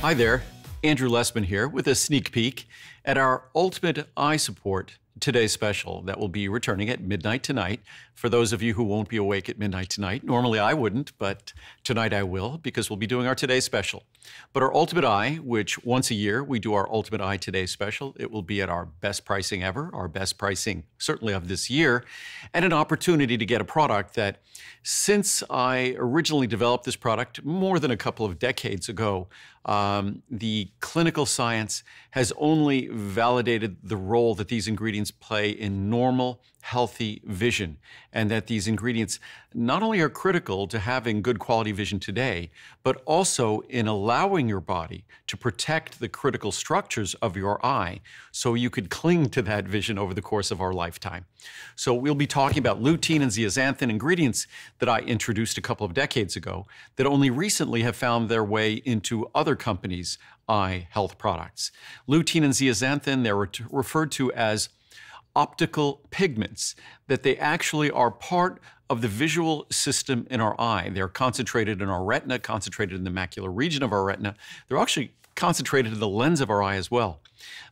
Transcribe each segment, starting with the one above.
Hi there, Andrew Lessman here with a sneak peek at our Ultimate Eye Support Today special that will be returning at midnight tonight. For those of you who won't be awake at midnight tonight, normally I wouldn't, but tonight I will because we'll be doing our Today special. But our Ultimate Eye, which once a year we do our Ultimate Eye Today special, it will be at our best pricing ever, our best pricing certainly of this year, and an opportunity to get a product that since I originally developed this product more than a couple of decades ago, the clinical science has only validated the role that these ingredients play in normal, healthy vision, and that these ingredients not only are critical to having good quality vision today, but also in allowing your body to protect the critical structures of your eye so you could cling to that vision over the course of our lifetime. So we'll be talking about lutein and zeaxanthin, ingredients that I introduced a couple of decades ago that only recently have found their way into other companies' eye health products. Lutein and zeaxanthin, they're referred to as optical pigments, that they actually are part of the visual system in our eye. They're concentrated in our retina, concentrated in the macular region of our retina. They're actually concentrated in the lens of our eye as well.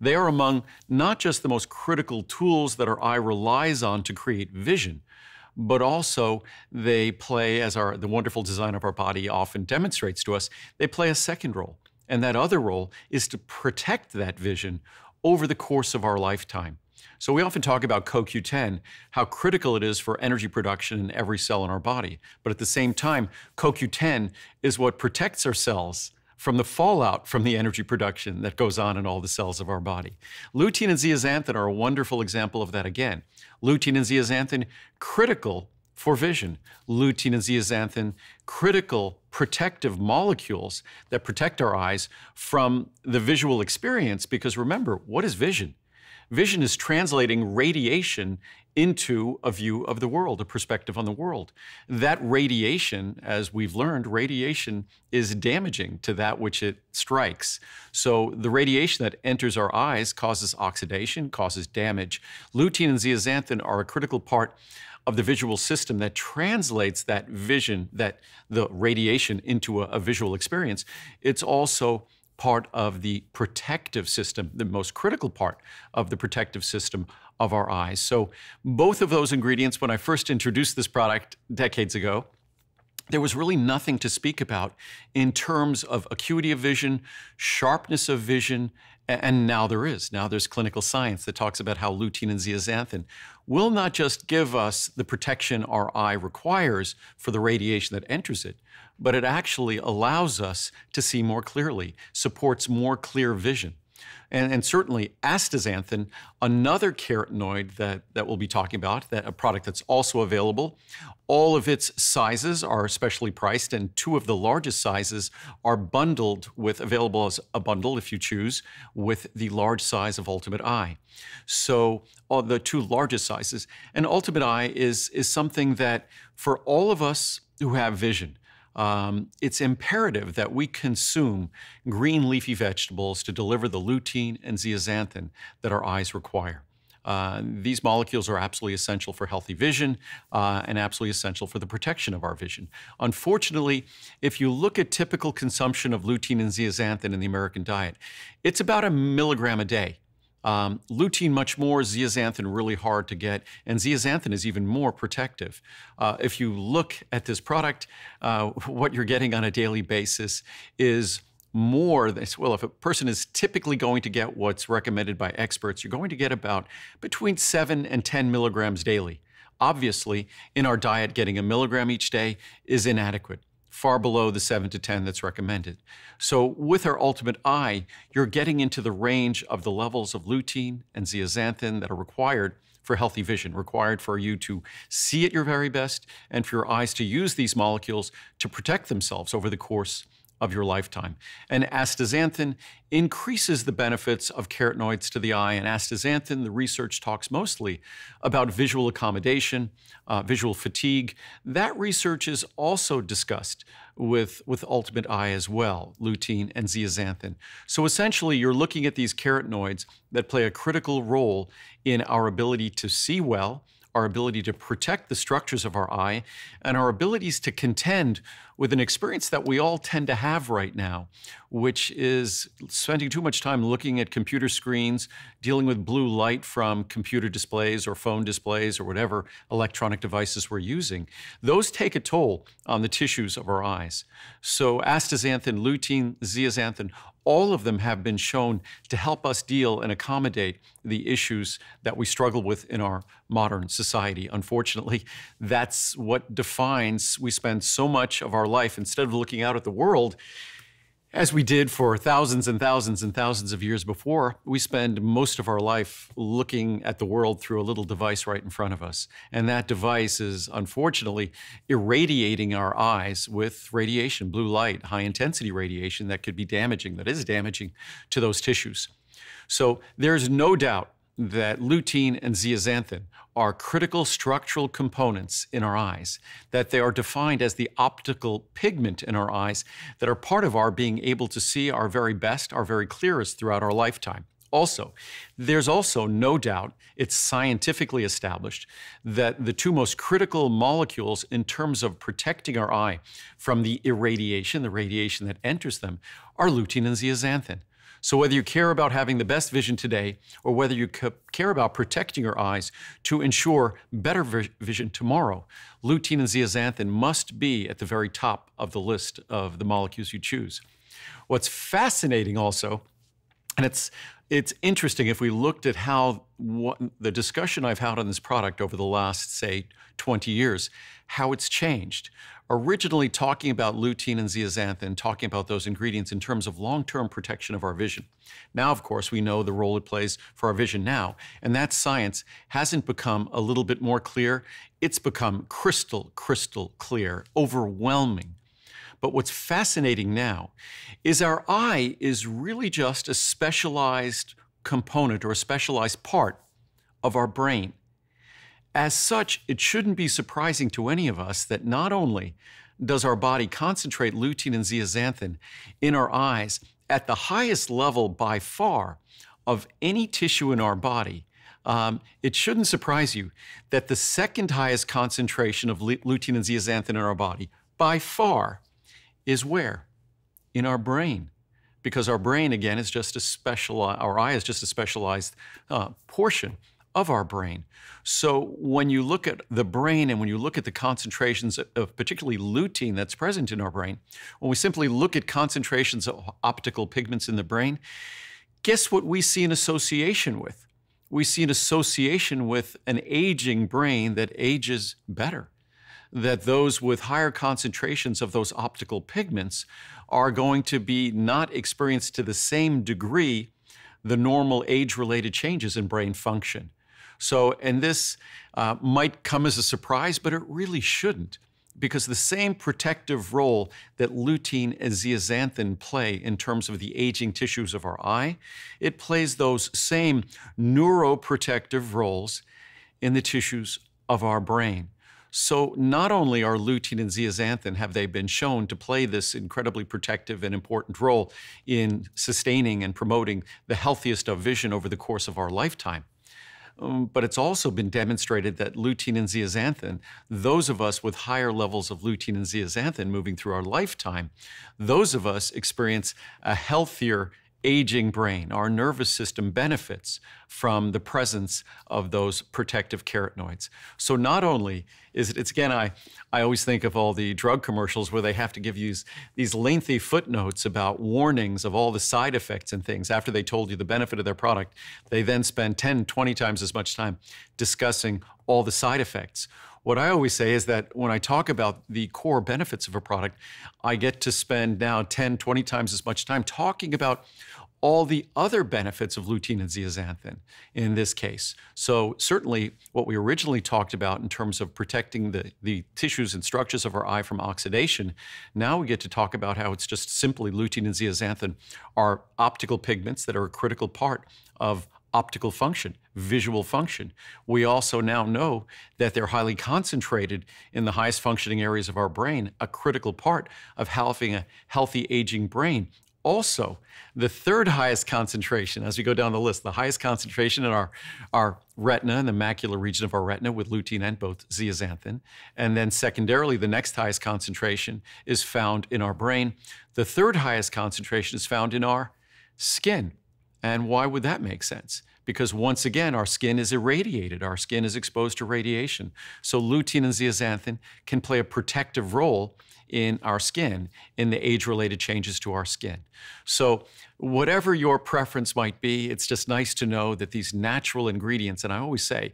They are among not just the most critical tools that our eye relies on to create vision, but also they play, as the wonderful design of our body often demonstrates to us, they play a second role. And that other role is to protect that vision over the course of our lifetime. So we often talk about CoQ10, how critical it is for energy production in every cell in our body. But at the same time, CoQ10 is what protects our cells from the fallout from the energy production that goes on in all the cells of our body. Lutein and zeaxanthin are a wonderful example of that again. Lutein and zeaxanthin, critical for vision. Lutein and zeaxanthin, critical protective molecules that protect our eyes from the visual experience, because remember, what is vision? Vision is translating radiation into a view of the world, a perspective on the world. That radiation, as we've learned, radiation is damaging to that which it strikes. So the radiation that enters our eyes causes oxidation, causes damage. Lutein and zeaxanthin are a critical part of the visual system that translates that vision, the radiation, into a visual experience. It's also part of the protective system, the most critical part of the protective system of our eyes. So both of those ingredients, when I first introduced this product decades ago, there was really nothing to speak about in terms of acuity of vision, sharpness of vision, and now there is. Now there's clinical science that talks about how lutein and zeaxanthin will not just give us the protection our eye requires for the radiation that enters it, but it actually allows us to see more clearly, supports more clear vision. And certainly astaxanthin, another carotenoid that we'll be talking about, a product that's also available. All of its sizes are specially priced, and two of the largest sizes are available as a bundle, if you choose, with the large size of Ultimate Eye. So the two largest sizes. And Ultimate Eye is something that for all of us who have vision, it's imperative that we consume green leafy vegetables to deliver the lutein and zeaxanthin that our eyes require. These molecules are absolutely essential for healthy vision and absolutely essential for the protection of our vision. Unfortunately, if you look at typical consumption of lutein and zeaxanthin in the American diet, it's about 1 milligram a day. Lutein much more, zeaxanthin really hard to get, and zeaxanthin is even more protective. If you look at this product, what you're getting on a daily basis is more than, well, if a person is typically going to get what's recommended by experts, you're going to get about between 7 and 10 milligrams daily. Obviously, in our diet, getting 1 milligram each day is inadequate, far below the 7 to 10 that's recommended. So with our Ultimate Eye, you're getting into the range of the levels of lutein and zeaxanthin that are required for healthy vision, required for you to see at your very best and for your eyes to use these molecules to protect themselves over the course of your lifetime. And astaxanthin increases the benefits of carotenoids to the eye. And astaxanthin, the research talks mostly about visual accommodation, visual fatigue. That research is also discussed with Ultimate Eye as well, lutein and zeaxanthin. So essentially, you're looking at these carotenoids that play a critical role in our ability to see well, our ability to protect the structures of our eye, and our abilities to contend with an experience that we all tend to have right now, which is spending too much time looking at computer screens, dealing with blue light from computer displays or phone displays or whatever electronic devices we're using. Those take a toll on the tissues of our eyes. So astaxanthin, lutein, zeaxanthin, all of them have been shown to help us deal and accommodate the issues that we struggle with in our modern society. Unfortunately, that's what defines, we spend so much of our life, instead of looking out at the world, as we did for thousands and thousands and thousands of years before, we spend most of our life looking at the world through a little device right in front of us. And that device is unfortunately irradiating our eyes with radiation, blue light, high intensity radiation that could be damaging, that is damaging to those tissues. So there's no doubt that lutein and zeaxanthin are critical structural components in our eyes, that they are defined as the optical pigment in our eyes that are part of our being able to see our very best, our very clearest throughout our lifetime. Also, there's also no doubt, it's scientifically established, that the two most critical molecules in terms of protecting our eye from the irradiation, the radiation that enters them, are lutein and zeaxanthin. So whether you care about having the best vision today or whether you care about protecting your eyes to ensure better vision tomorrow, lutein and zeaxanthin must be at the very top of the list of the molecules you choose. What's fascinating also, and it's interesting if we looked at how the discussion I've had on this product over the last, say, 20 years, how it's changed. Originally talking about lutein and zeaxanthin, talking about those ingredients in terms of long-term protection of our vision. Now, of course, we know the role it plays for our vision now, and that science hasn't become a little bit more clear. It's become crystal clear, overwhelming. But what's fascinating now is our eye is really just a specialized component or a specialized part of our brain. As such, it shouldn't be surprising to any of us that not only does our body concentrate lutein and zeaxanthin in our eyes at the highest level by far of any tissue in our body, it shouldn't surprise you that the second highest concentration of lutein and zeaxanthin in our body by far is where? In our brain. Because our brain, again, is just a specialized, our eye is just a specialized portion of our brain. So when you look at the brain and when you look at the concentrations of particularly lutein that's present in our brain, when we simply look at concentrations of optical pigments in the brain, guess what we see an association with? We see an association with an aging brain that ages better. That those with higher concentrations of those optical pigments are going to be not experienced to the same degree the normal age-related changes in brain function. So, and this might come as a surprise, but it really shouldn't, because the same protective role that lutein and zeaxanthin play in terms of the aging tissues of our eye, it plays those same neuroprotective roles in the tissues of our brain. So not only are lutein and zeaxanthin, have they been shown to play this incredibly protective and important role in sustaining and promoting the healthiest of vision over the course of our lifetime, but it's also been demonstrated that lutein and zeaxanthin, those of us with higher levels of lutein and zeaxanthin moving through our lifetime, those of us experience a healthier aging brain. Our nervous system benefits from the presence of those protective carotenoids. So not only is it's again, I always think of all the drug commercials where they have to give you these lengthy footnotes about warnings of all the side effects and things. After they told you the benefit of their product, they then spend 10, 20 times as much time discussing all the side effects. What I always say is that when I talk about the core benefits of a product, I get to spend now 10, 20 times as much time talking about all the other benefits of lutein and zeaxanthin in this case. So certainly what we originally talked about in terms of protecting the tissues and structures of our eye from oxidation, now we get to talk about how it's just simply lutein and zeaxanthin are optical pigments that are a critical part of optical function, visual function. We also now know that they're highly concentrated in the highest functioning areas of our brain, a critical part of having a healthy aging brain. also the third highest concentration, as we go down the list, the highest concentration in our retina and the macular region of our retina with lutein and both zeaxanthin. And then secondarily, the next highest concentration is found in our brain. The third highest concentration is found in our skin. And why would that make sense? Because once again, our skin is irradiated. Our skin is exposed to radiation. So lutein and zeaxanthin can play a protective role in our skin, in the age-related changes to our skin. So whatever your preference might be, it's just nice to know that these natural ingredients, and I always say,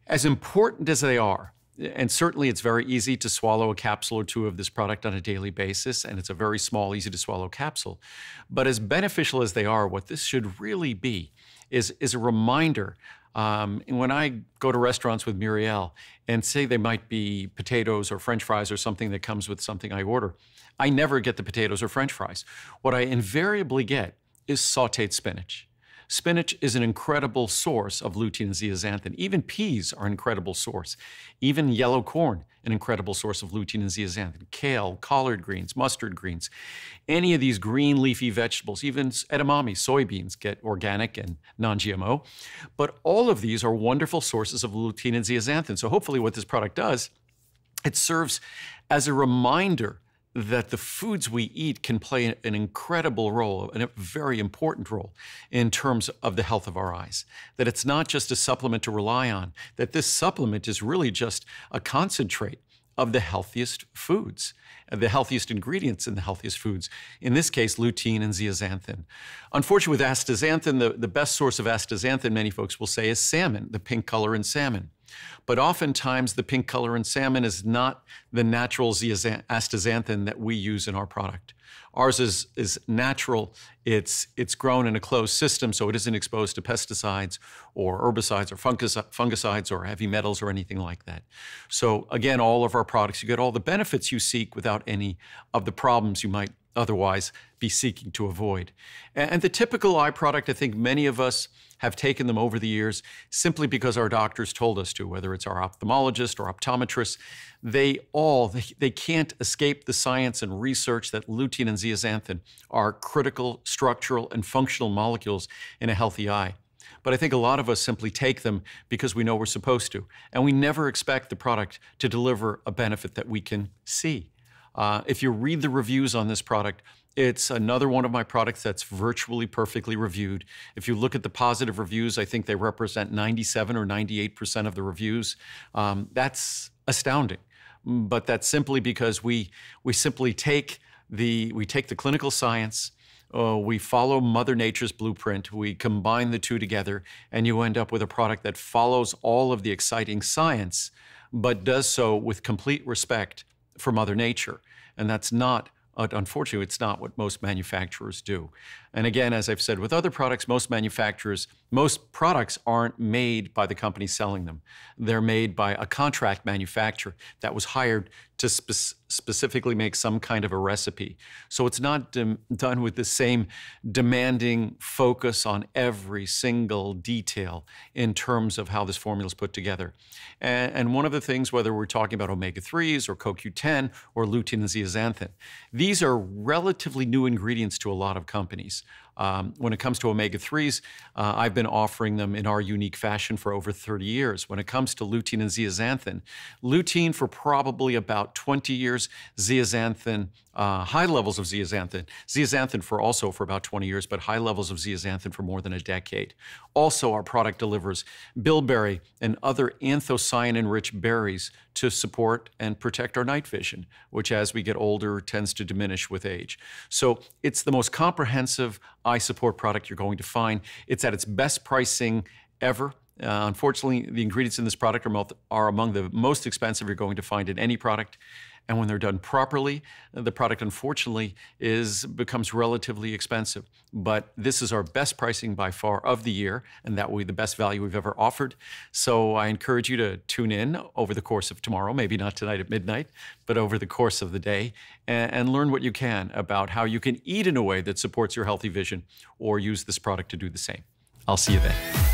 as important as they are, and certainly it's very easy to swallow a capsule or two of this product on a daily basis, and it's a very small, easy to swallow capsule. But as beneficial as they are, what this should really be is a reminder. When I go to restaurants with Muriel and say they might be potatoes or French fries or something that comes with something I order, I never get the potatoes or French fries. What I invariably get is sauteed spinach. Spinach is an incredible source of lutein and zeaxanthin. Even peas are an incredible source. Even yellow corn, an incredible source of lutein and zeaxanthin. Kale, collard greens, mustard greens. Any of these green leafy vegetables, even edamame, soybeans, get organic and non-GMO. But all of these are wonderful sources of lutein and zeaxanthin. So hopefully what this product does, it serves as a reminder that the foods we eat can play an incredible role, and a very important role, in terms of the health of our eyes. That it's not just a supplement to rely on, that this supplement is really just a concentrate of the healthiest foods, the healthiest ingredients in the healthiest foods. In this case, lutein and zeaxanthin. Unfortunately, with astaxanthin, the best source of astaxanthin, many folks will say, is salmon, the pink color in salmon. But oftentimes, the pink color in salmon is not the natural astaxanthin that we use in our product. Ours is natural. It's grown in a closed system, so it isn't exposed to pesticides or herbicides or fungicides or heavy metals or anything like that. So again, all of our products, you get all the benefits you seek without any of the problems you might otherwise be seeking to avoid. And the typical eye product, I think many of us have taken them over the years simply because our doctors told us to, whether it's our ophthalmologist or optometrist. They can't escape the science and research that lutein and zeaxanthin are critical structural and functional molecules in a healthy eye. But I think a lot of us simply take them because we know we're supposed to, and we never expect the product to deliver a benefit that we can see. If you read the reviews on this product, it's another one of my products that's virtually perfectly reviewed. If you look at the positive reviews, I think they represent 97 or 98% of the reviews. That's astounding. But that's simply because we simply take the clinical science, we follow Mother Nature's blueprint, we combine the two together, and you end up with a product that follows all of the exciting science, but does so with complete respect for Mother Nature. And that's not, unfortunately, it's not what most manufacturers do. And again, as I've said with other products, most products aren't made by the company selling them. They're made by a contract manufacturer that was hired to specifically make some kind of a recipe. So it's not done with the same demanding focus on every single detail in terms of how this formula is put together. And one of the things, whether we're talking about omega-3s or CoQ10 or lutein and zeaxanthin, these are relatively new ingredients to a lot of companies. When it comes to omega-3s, I've been offering them in our unique fashion for over 30 years. When it comes to lutein and zeaxanthin, lutein for probably about 20 years, zeaxanthin, high levels of zeaxanthin for about 20 years, but high levels of zeaxanthin for more than a decade. Also, our product delivers bilberry and other anthocyanin-rich berries to support and protect our night vision, which as we get older tends to diminish with age. So it's the most comprehensive eye support product you're going to find. It's at its best pricing ever. Unfortunately, the ingredients in this product are among the most expensive you're going to find in any product. And when they're done properly, the product, unfortunately, becomes relatively expensive. But this is our best pricing by far of the year, and that will be the best value we've ever offered. So I encourage you to tune in over the course of tomorrow, maybe not tonight at midnight, but over the course of the day, and learn what you can about how you can eat in a way that supports your healthy vision or use this product to do the same. I'll see you then.